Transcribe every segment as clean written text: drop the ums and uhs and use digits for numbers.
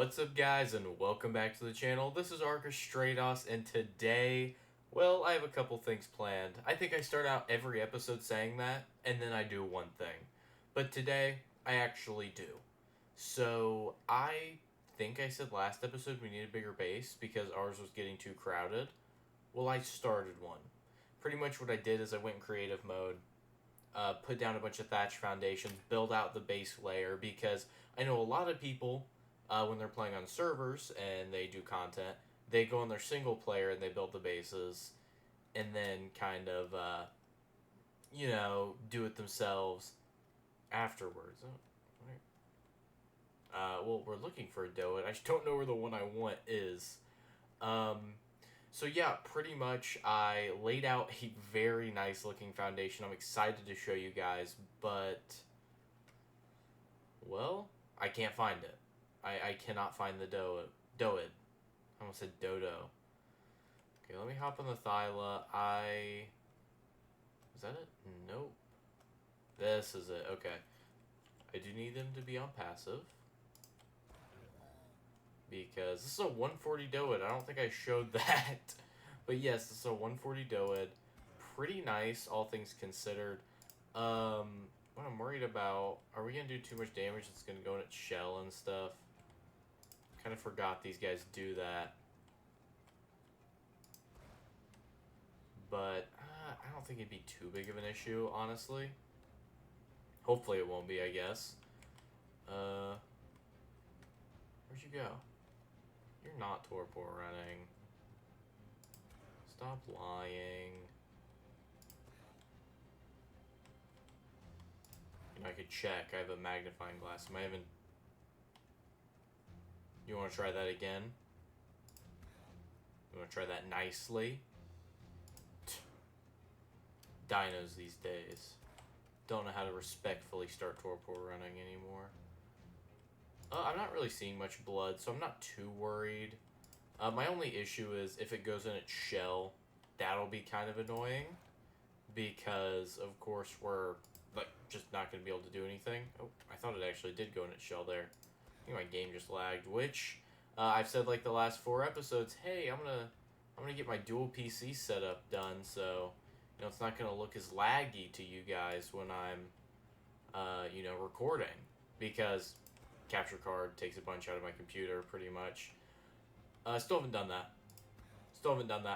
What's up, guys, and welcome back to the channel. This is ARK, and today, well, I have a couple things planned. I think I start out every episode saying that, and then I do one thing. But today, I actually do. So, I think I said last episode we need a bigger base because ours was getting too crowded. Well, I started one. Pretty much what I did is I went in creative mode, put down a bunch of thatch foundations, build out the base layer, because I know a lot of people, when they're playing on servers and they do content, they go on their single player and they build the bases, and then kind of, do it themselves afterwards. Well, we're looking for a Doed. I just don't know where the one I want is. So yeah, pretty much I laid out a very nice looking foundation. I'm excited to show you guys, but, well, I can't find it. I cannot find the Doed. I almost said Dodo. Okay, let me hop on the Thyla. Is that it? Nope. This is it. Okay. I do need them to be on passive, because this is a 140 Doed. I don't think I showed that. But yes, this is a 140 Doed. Pretty nice, all things considered. What I'm worried about, are we going to do too much damage that's going to go in its shell and stuff? Kind of forgot these guys do that. But I don't think it'd be too big of an issue, honestly. Hopefully it won't be, I guess. Where'd you go? You're not torpor running. Stop lying. I could check. I have a magnifying glass. Am I even... You want to try that again? You want to try that nicely? Dinos these days don't know how to respectfully start torpor running anymore. I'm not really seeing much blood, so I'm not too worried. My only issue is if it goes in its shell, that'll be kind of annoying, because of course we're just not going to be able to do anything. Oh, I thought it actually did go in its shell there. I think my game just lagged, which I've said like the last 4 episodes, hey, I'm gonna get my dual PC setup done, so it's not gonna look as laggy to you guys when I'm recording, because capture card takes a bunch out of my computer pretty much. Still haven't done that.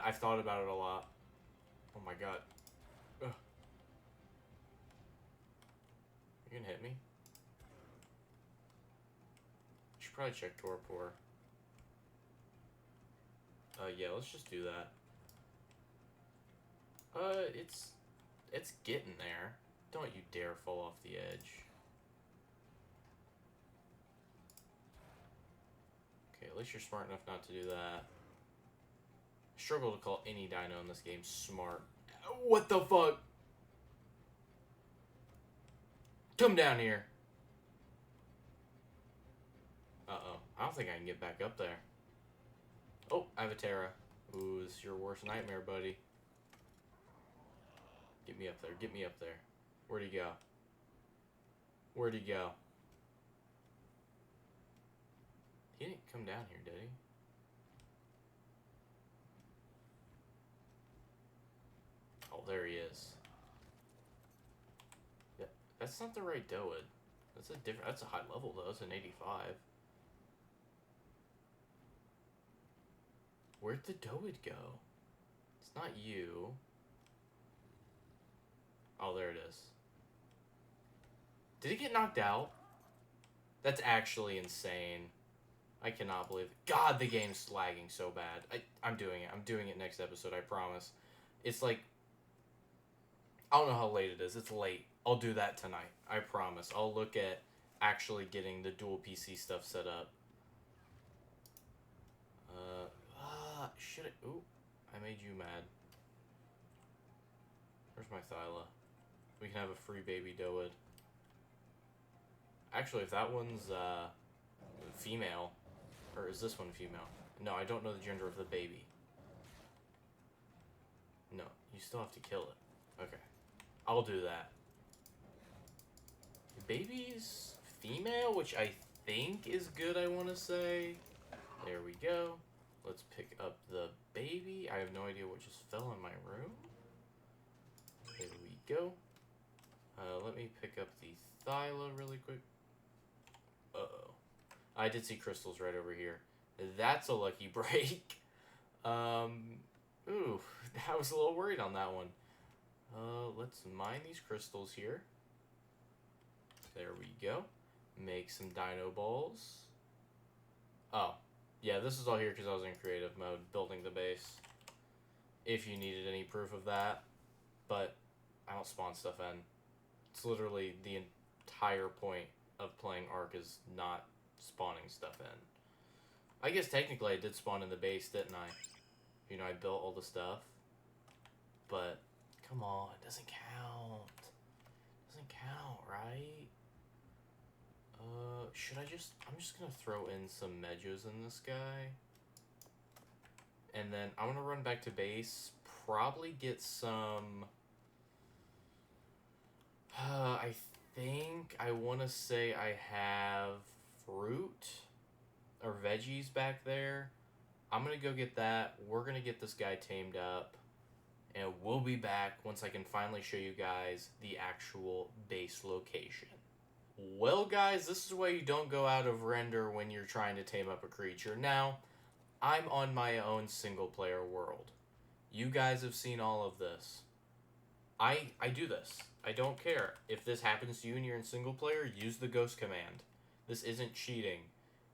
I've thought about it a lot. Oh my god. Ugh. You gonna hit me? Should probably check torpor. Yeah, let's just do that. It's getting there. Don't you dare fall off the edge. Okay, at least you're smart enough not to do that. I struggle to call any dino in this game smart. What the fuck? Come down here. Uh-oh. I don't think I can get back up there. Oh, I have a Terra. Ooh, this is your worst nightmare, buddy. Get me up there. Get me up there. Where'd he go? Where'd he go? He didn't come down here, did he? Oh, there he is. Yeah, that's not the right Doed. That's a high level, though. It's an 85. Where'd the Doed go? It's not you. Oh, there it is. Did it get knocked out? That's actually insane. I cannot believe it. God, the game's lagging so bad. I'm doing it. I'm doing it next episode, I promise. It's like... I don't know how late it is. It's late. I'll do that tonight. I promise. I'll look at actually getting the dual PC stuff set up. Ooh, I made you mad. Where's my Thyla? We can have a free baby Doed. Actually, if that one's female, or is this one female? No, I don't know the gender of the baby. No, you still have to kill it. Okay, I'll do that. The baby's female, which I think is good, I want to say. There we go. Let's pick up the baby. I have no idea what just fell in my room. There we go. Let me pick up the Thyla really quick. Uh-oh. I did see crystals right over here. That's a lucky break. Ooh, I was a little worried on that one. Let's mine these crystals here. There we go. Make some dino balls. Oh, yeah, this is all here because I was in creative mode, building the base. If you needed any proof of that. But I don't spawn stuff in. It's literally the entire point of playing ARK is not spawning stuff in. I guess technically I did spawn in the base, didn't I? You know, I built all the stuff. But, come on, it doesn't count. It doesn't count, right? Should I just... I'm just gonna throw in some Medjos in this guy. And then I'm gonna run back to base. Probably get some... I think I want to say I have fruit or veggies back there. I'm going to go get that. We're going to get this guy tamed up. And we'll be back once I can finally show you guys the actual base location. Well, guys, this is why you don't go out of render when you're trying to tame up a creature. Now, I'm on my own single-player world. You guys have seen all of this. I do this. I don't care. If this happens to you and you're in single player, use the ghost command. This isn't cheating.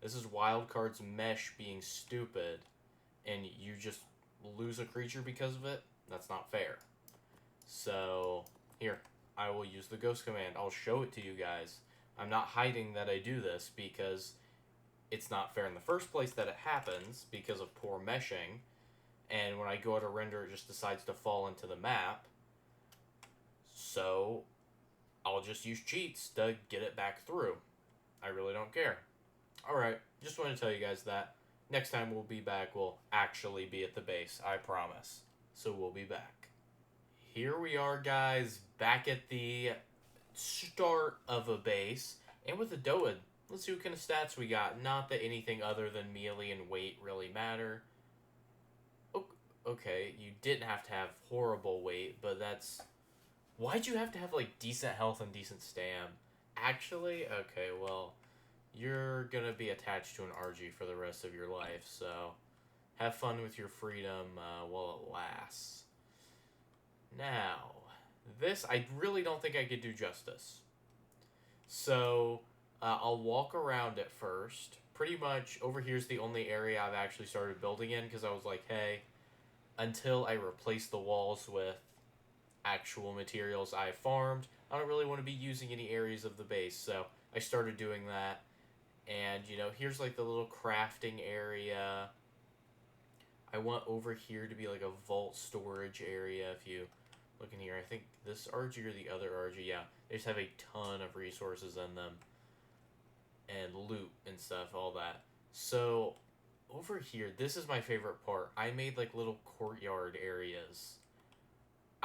This is Wildcard's mesh being stupid, and you just lose a creature because of it. That's not fair. So, here. I will use the ghost command. I'll show it to you guys. I'm not hiding that I do this because it's not fair in the first place that it happens because of poor meshing, and when I go to render, it just decides to fall into the map. So, I'll just use cheats to get it back through. I really don't care. Alright, just wanted to tell you guys that. Next time we'll be back, we'll actually be at the base, I promise. So we'll be back. Here we are, guys, back at the start of a base. And with the Doad, let's see what kind of stats we got. Not that anything other than melee and weight really matter. Okay, you didn't have to have horrible weight, but that's... Why'd you have to have, like, decent health and decent stam? Actually, okay, well, you're gonna be attached to an RG for the rest of your life, so have fun with your freedom while it lasts. Now, this, I really don't think I could do justice. So, I'll walk around it first. Pretty much, over here's the only area I've actually started building in, because I was like, hey, until I replace the walls with actual materials I farmed, I don't really want to be using any areas of the base, so I started doing that. And, you know, here's like the little crafting area. I want over here to be like a vault storage area. If you look in here, I think this RG or the other RG, yeah, they just have a ton of resources in them. And loot and stuff, all that. So, over here, this is my favorite part. I made like little courtyard areas.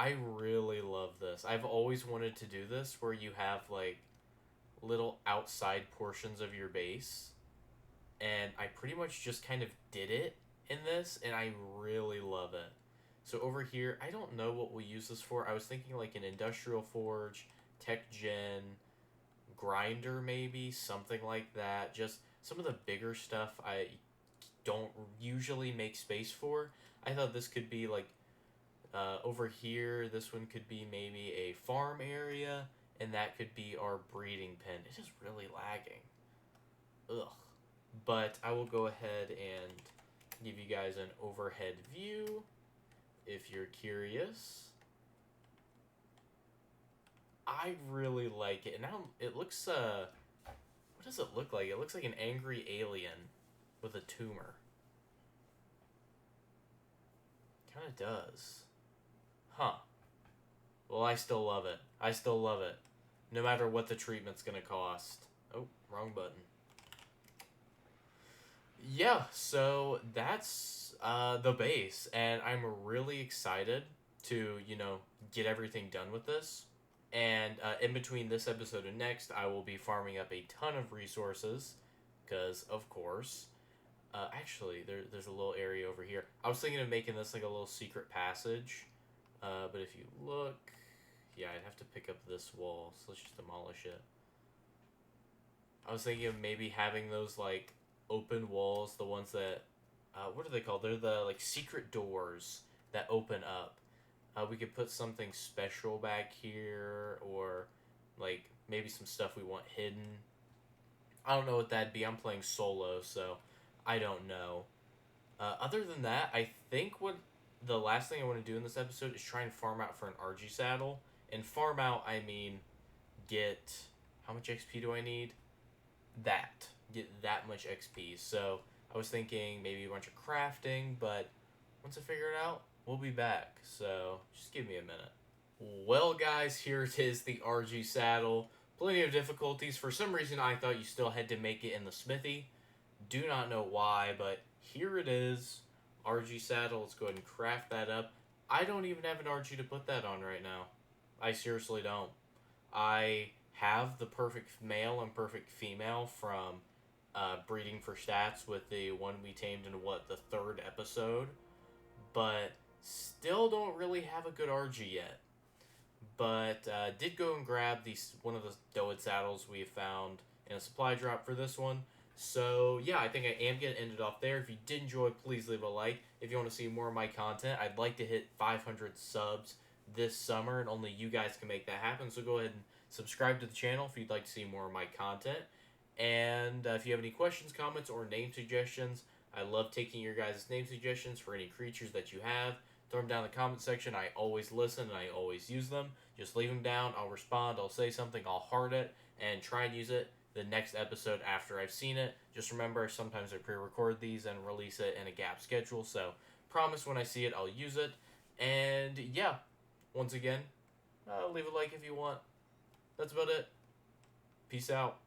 I really love this. I've always wanted to do this where you have like little outside portions of your base. And I pretty much just kind of did it in this, and I really love it. So over here, I don't know what we'll use this for. I was thinking like an industrial forge, tech gen, grinder maybe, something like that. Just some of the bigger stuff I don't usually make space for. I thought this could be like over here, this one could be maybe a farm area, and that could be our breeding pen. It is really lagging. Ugh. But I will go ahead and give you guys an overhead view if you're curious. I really like it. And now it looks, what does it look like? It looks like an angry alien with a tumor. Kind of does. Huh. Well, I still love it. I still love it. No matter what the treatment's gonna cost. Oh, wrong button. Yeah, so that's the base. And I'm really excited to, you know, get everything done with this. And in between this episode and next, I will be farming up a ton of resources because, of course, actually, there's a little area over here. I was thinking of making this like a little secret passage, but if you look, yeah, I'd have to pick up this wall, so let's just demolish it. I was thinking of maybe having those, like, open walls, the ones that, what are they called? They're the, like, secret doors that open up. We could put something special back here, or, like, maybe some stuff we want hidden. I don't know what that'd be. I'm playing solo, so I don't know. Other than that, I think what the last thing I want to do in this episode is try and farm out for an RG saddle. And farm out, I mean, get... How much XP do I need? Get that much XP. So I was thinking maybe a bunch of crafting, but once I figure it out, we'll be back. So just give me a minute. Well, guys, here it is, the RG saddle. Plenty of difficulties. For some reason, I thought you still had to make it in the smithy. Do not know why, but here it is. RG saddle. Let's go ahead and craft that up. I don't even have an RG to put that on right now. I seriously don't. I have the perfect male and perfect female from Breeding for Stats with the one we tamed in, the third episode. But still don't really have a good RG yet. But did go and grab one of the Doed saddles we found in a supply drop for this one. So, yeah, I think I am going to end it off there. If you did enjoy, please leave a like. If you want to see more of my content, I'd like to hit 500 subs this summer, and only you guys can make that happen. So go ahead and subscribe to the channel if you'd like to see more of my content. And if you have any questions, comments, or name suggestions, I love taking your guys' name suggestions for any creatures that you have. Throw them down in the comment section. I always listen and I always use them. Just leave them down. I'll respond. I'll say something. I'll heart it and try and use it the next episode after I've seen it. Just remember, sometimes I pre-record these and release it in a gap schedule. So promise when I see it, I'll use it. And yeah, once again, leave a like if you want. That's about it. Peace out.